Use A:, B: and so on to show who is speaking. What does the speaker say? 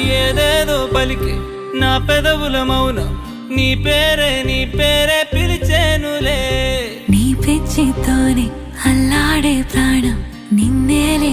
A: ఏదేదో పలికి నా పెదవుల మౌనం నీ పేరే పిలిచేనులే.
B: నీ పిచ్చితోనే అల్లాడే ప్రాణం నిన్నేలే